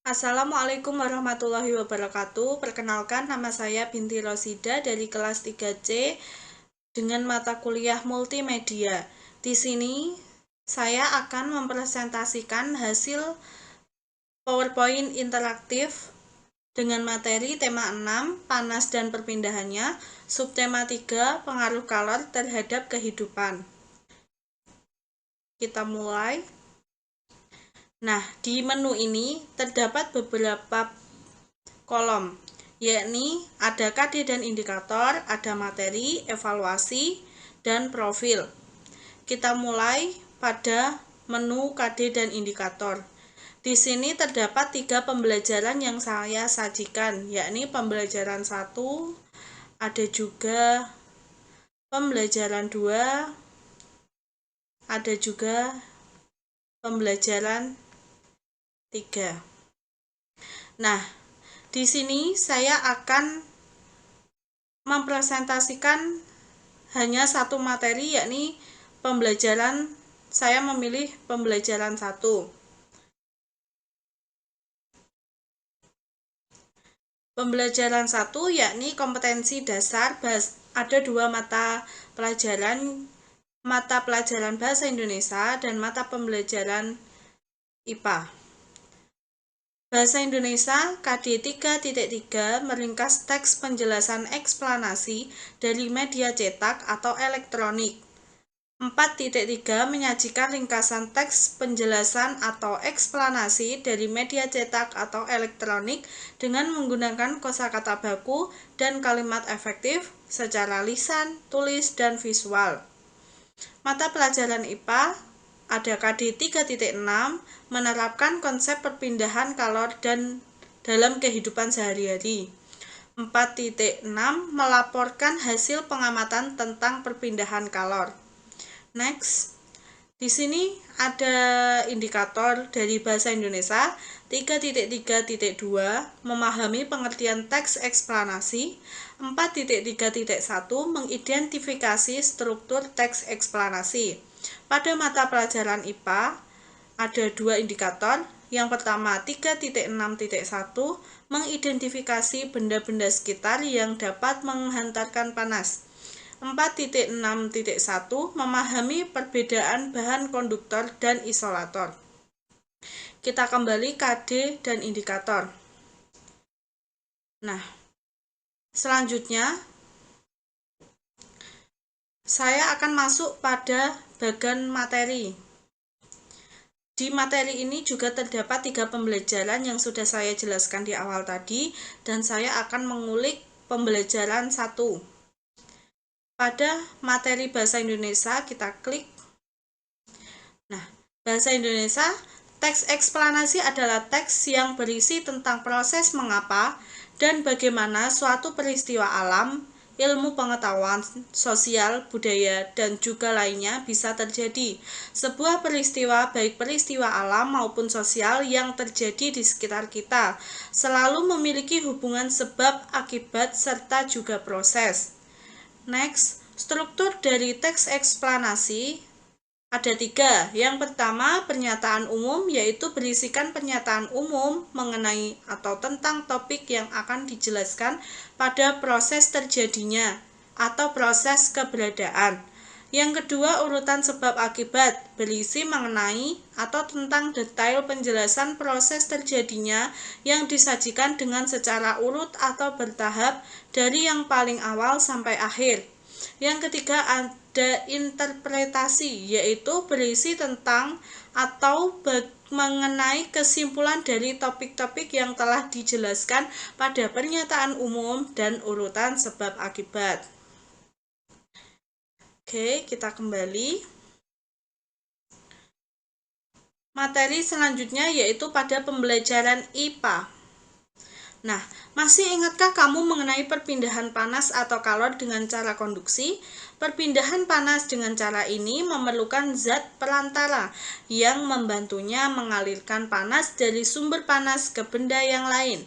Assalamualaikum warahmatullahi wabarakatuh. Perkenalkan, nama saya Binti Rosida dari kelas 3C dengan mata kuliah multimedia. Di sini saya akan mempresentasikan hasil PowerPoint interaktif dengan materi tema 6, panas dan perpindahannya, subtema 3, pengaruh kalor terhadap kehidupan. Kita mulai. Nah, di menu ini terdapat beberapa kolom, yakni ada KD dan indikator, ada materi, evaluasi, dan profil. Kita mulai pada menu KD dan indikator. Di sini terdapat 3 pembelajaran yang saya sajikan, yakni pembelajaran 1, ada juga pembelajaran 2, ada juga pembelajaran 3. Nah, di sini saya akan mempresentasikan hanya satu materi, yakni pembelajaran. Saya memilih pembelajaran 1. Pembelajaran 1 yakni kompetensi dasar ada 2 mata pelajaran bahasa Indonesia dan mata pembelajaran IPA. Bahasa Indonesia KD 3.3 meringkas teks penjelasan eksplanasi dari media cetak atau elektronik. 4.3 menyajikan ringkasan teks penjelasan atau eksplanasi dari media cetak atau elektronik dengan menggunakan kosakata baku dan kalimat efektif secara lisan, tulis, dan visual. Mata pelajaran IPA ada KD 3.6 menerapkan konsep perpindahan kalor dan dalam kehidupan sehari-hari. 4.6 melaporkan hasil pengamatan tentang perpindahan kalor. Next, di sini ada indikator dari bahasa Indonesia 3.3.2 memahami pengertian teks eksplanasi. 4.3.1 mengidentifikasi struktur teks eksplanasi. Pada mata pelajaran IPA ada 2 indikator. Yang pertama 3.6.1 mengidentifikasi benda-benda sekitar yang dapat menghantarkan panas. 4.6.1 memahami perbedaan bahan konduktor dan isolator. Kita kembali KD dan indikator. Nah, selanjutnya saya akan masuk pada bagian materi. Di materi ini juga terdapat 3 pembelajaran yang sudah saya jelaskan di awal tadi, dan saya akan mengulik pembelajaran 1. Pada materi bahasa Indonesia kita klik. Nah, bahasa Indonesia, teks eksplanasi adalah teks yang berisi tentang proses mengapa dan bagaimana suatu peristiwa alam, ilmu pengetahuan, sosial, budaya, dan juga lainnya bisa terjadi. Sebuah peristiwa, baik peristiwa alam maupun sosial yang terjadi di sekitar kita, selalu memiliki hubungan sebab akibat serta juga proses. Next, struktur dari teks eksplanasi ada 3. Yang pertama, pernyataan umum, yaitu berisikan pernyataan umum mengenai atau tentang topik yang akan dijelaskan pada proses terjadinya atau proses keberadaan. Yang kedua, urutan sebab akibat, berisi mengenai atau tentang detail penjelasan proses terjadinya yang disajikan dengan secara urut atau bertahap dari yang paling awal sampai akhir. Yang ketiga, ada interpretasi, yaitu berisi tentang atau mengenai kesimpulan dari topik-topik yang telah dijelaskan pada pernyataan umum dan urutan sebab akibat. Oke, kita kembali. Materi selanjutnya yaitu pada pembelajaran IPA. Nah, masih ingatkah kamu mengenai perpindahan panas atau kalor dengan cara konduksi? Perpindahan panas dengan cara ini memerlukan zat perantara yang membantunya mengalirkan panas dari sumber panas ke benda yang lain.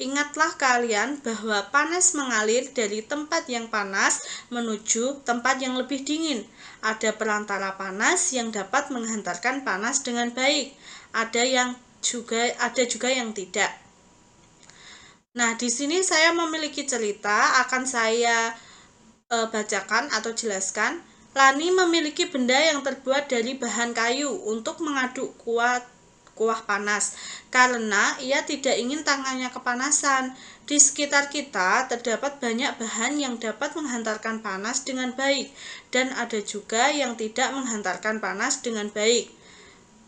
Ingatlah kalian bahwa panas mengalir dari tempat yang panas menuju tempat yang lebih dingin. Ada perantara panas yang dapat menghantarkan panas dengan baik. Ada yang ada juga yang tidak. Nah, di sini saya memiliki cerita, akan saya bacakan atau jelaskan. Lani memiliki benda yang terbuat dari bahan kayu untuk mengaduk kuah panas, karena ia tidak ingin tangannya kepanasan. Di sekitar kita terdapat banyak bahan yang dapat menghantarkan panas dengan baik, dan ada juga yang tidak menghantarkan panas dengan baik.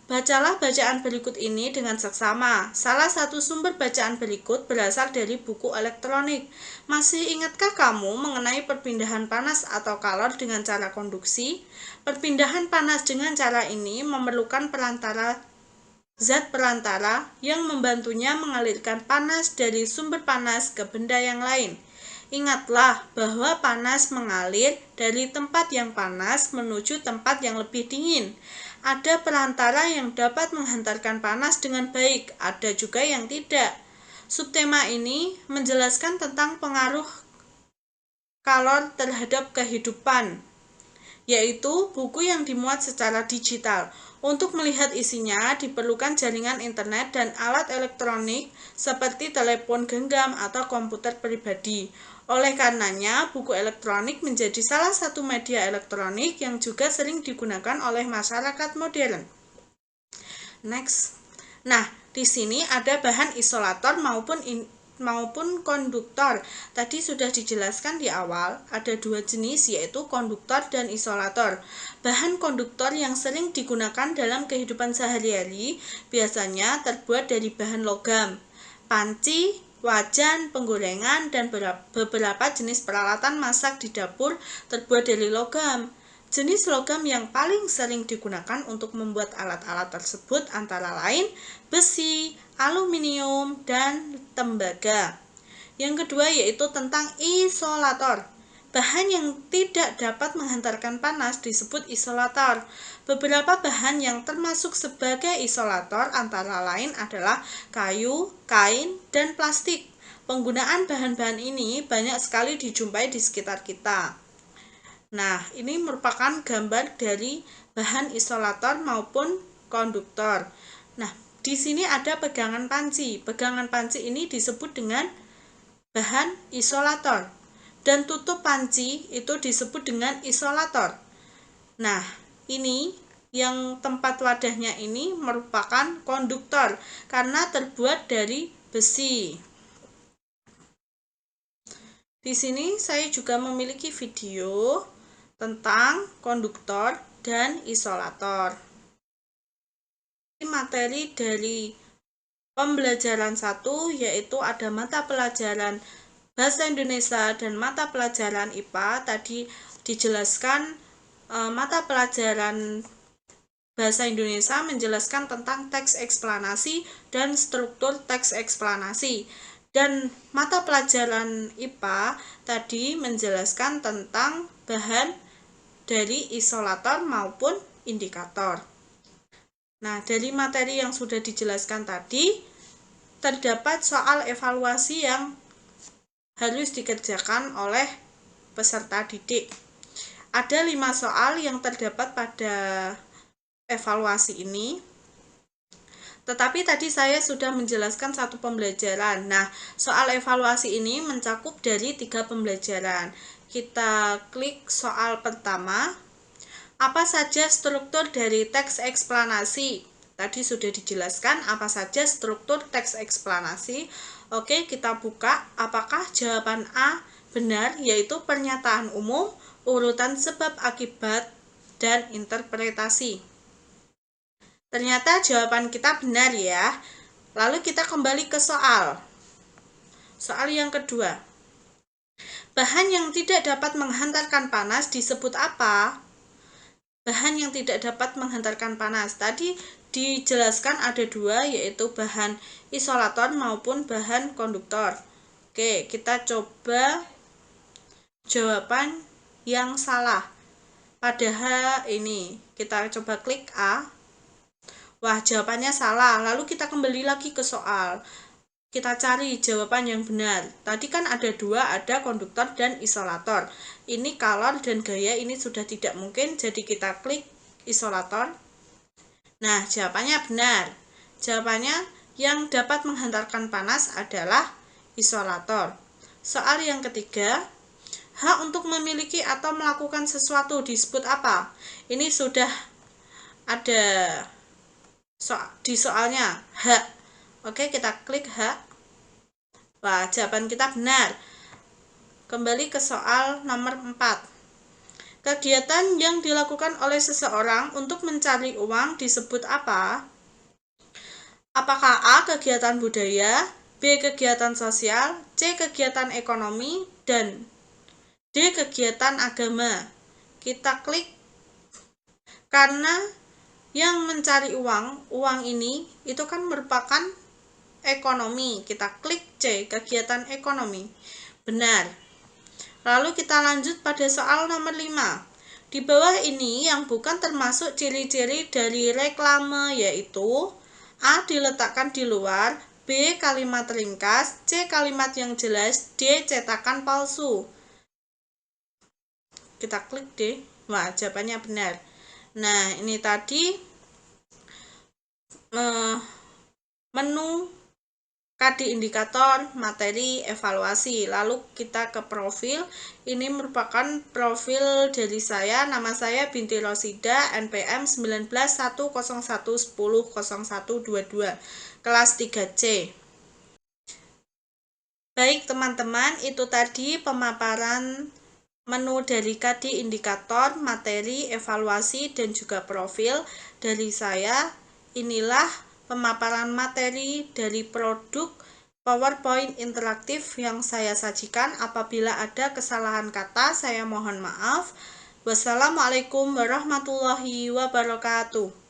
Bacalah bacaan berikut ini dengan seksama. Salah satu sumber bacaan berikut berasal dari buku elektronik. Masih ingatkah kamu mengenai perpindahan panas atau kalor dengan cara konduksi? Perpindahan panas dengan cara ini memerlukan zat perantara yang membantunya mengalirkan panas dari sumber panas ke benda yang lain. Ingatlah bahwa panas mengalir dari tempat yang panas menuju tempat yang lebih dingin. Ada perantara yang dapat menghantarkan panas dengan baik, ada juga yang tidak. Subtema ini menjelaskan tentang pengaruh kalor terhadap kehidupan, yaitu buku yang dimuat secara digital. Untuk melihat isinya diperlukan jaringan internet dan alat elektronik seperti telepon genggam atau komputer pribadi. Oleh karenanya, buku elektronik menjadi salah satu media elektronik yang juga sering digunakan oleh masyarakat modern. Next. Nah, di sini ada bahan isolator maupun konduktor. Tadi sudah dijelaskan di awal, ada dua jenis, yaitu konduktor dan isolator. Bahan konduktor yang sering digunakan dalam kehidupan sehari-hari biasanya terbuat dari bahan logam, panci, wajan, penggorengan, dan beberapa jenis peralatan masak di dapur terbuat dari logam. Jenis logam yang paling sering digunakan untuk membuat alat-alat tersebut antara lain besi, aluminium, dan tembaga. Yang kedua yaitu tentang isolator. Bahan yang tidak dapat menghantarkan panas disebut isolator. Beberapa bahan yang termasuk sebagai isolator antara lain adalah kayu, kain, dan plastik. Penggunaan bahan-bahan ini banyak sekali dijumpai di sekitar kita. Nah, ini merupakan gambar dari bahan isolator maupun konduktor. Nah, di sini ada pegangan panci. Pegangan panci ini disebut dengan bahan isolator. Dan tutup panci itu disebut dengan isolator. Nah, ini yang tempat wadahnya ini merupakan konduktor karena terbuat dari besi. Di sini saya juga memiliki video tentang konduktor dan isolator. Materi dari pembelajaran 1 yaitu ada mata pelajaran Bahasa Indonesia dan mata pelajaran IPA. Tadi dijelaskan mata pelajaran Bahasa Indonesia menjelaskan tentang teks eksplanasi dan struktur teks eksplanasi. Dan mata pelajaran IPA tadi menjelaskan tentang bahan dari isolator maupun indikator. Nah, dari materi yang sudah dijelaskan tadi, terdapat soal evaluasi yang harus dikerjakan oleh peserta didik. Ada 5 soal yang terdapat pada evaluasi ini. Tetapi tadi saya sudah menjelaskan satu pembelajaran. Nah, soal evaluasi ini mencakup dari 3 pembelajaran. Kita klik soal pertama. Apa saja struktur dari teks eksplanasi? Tadi sudah dijelaskan apa saja struktur teks eksplanasi. Oke, kita buka. Apakah jawaban A benar, yaitu pernyataan umum, urutan sebab akibat, dan interpretasi? Ternyata jawaban kita benar ya. Lalu kita kembali ke soal. Soal yang kedua. Bahan yang tidak dapat menghantarkan panas disebut apa? Bahan yang tidak dapat menghantarkan panas. Tadi dijelaskan ada 2, yaitu bahan isolator maupun bahan konduktor. Oke, kita coba jawaban yang salah. Padahal ini, kita coba klik A. Wah, jawabannya salah. Lalu kita kembali lagi ke soal. Kita cari jawaban yang benar. Tadi kan ada 2, ada konduktor dan isolator. Ini kalor dan gaya ini sudah tidak mungkin, jadi kita klik isolator. Nah, jawabannya benar. Jawabannya, yang dapat menghantarkan panas adalah isolator. Soal yang ketiga, hak untuk memiliki atau melakukan sesuatu disebut apa? Ini sudah ada di soalnya, hak. Oke, kita klik hak. Wah, jawaban kita benar. Kembali ke soal nomor 4. Kegiatan yang dilakukan oleh seseorang untuk mencari uang disebut apa? Apakah A. Kegiatan budaya, B. Kegiatan sosial, C. Kegiatan ekonomi, dan D. Kegiatan agama. Kita klik, karena yang mencari uang ini itu kan merupakan ekonomi. Kita klik C. Kegiatan ekonomi. Benar. Lalu kita lanjut pada soal nomor 5. Di bawah ini yang bukan termasuk ciri-ciri dari reklame, yaitu A. Diletakkan di luar, B. Kalimat ringkas, C. Kalimat yang jelas, D. Cetakan palsu. Kita klik D. Wah, jawabannya benar. Nah, ini tadi menu KD indikator, materi, evaluasi. Lalu kita ke profil. Ini merupakan profil dari saya. Nama saya Binti Rosida, NPM 19.101.10.0122, kelas 3C. Baik teman-teman, itu tadi pemaparan menu dari KD indikator, materi, evaluasi, dan juga profil dari saya. Inilah pemaparan materi dari produk PowerPoint interaktif yang saya sajikan. Apabila ada kesalahan kata, saya mohon maaf. Wassalamualaikum warahmatullahi wabarakatuh.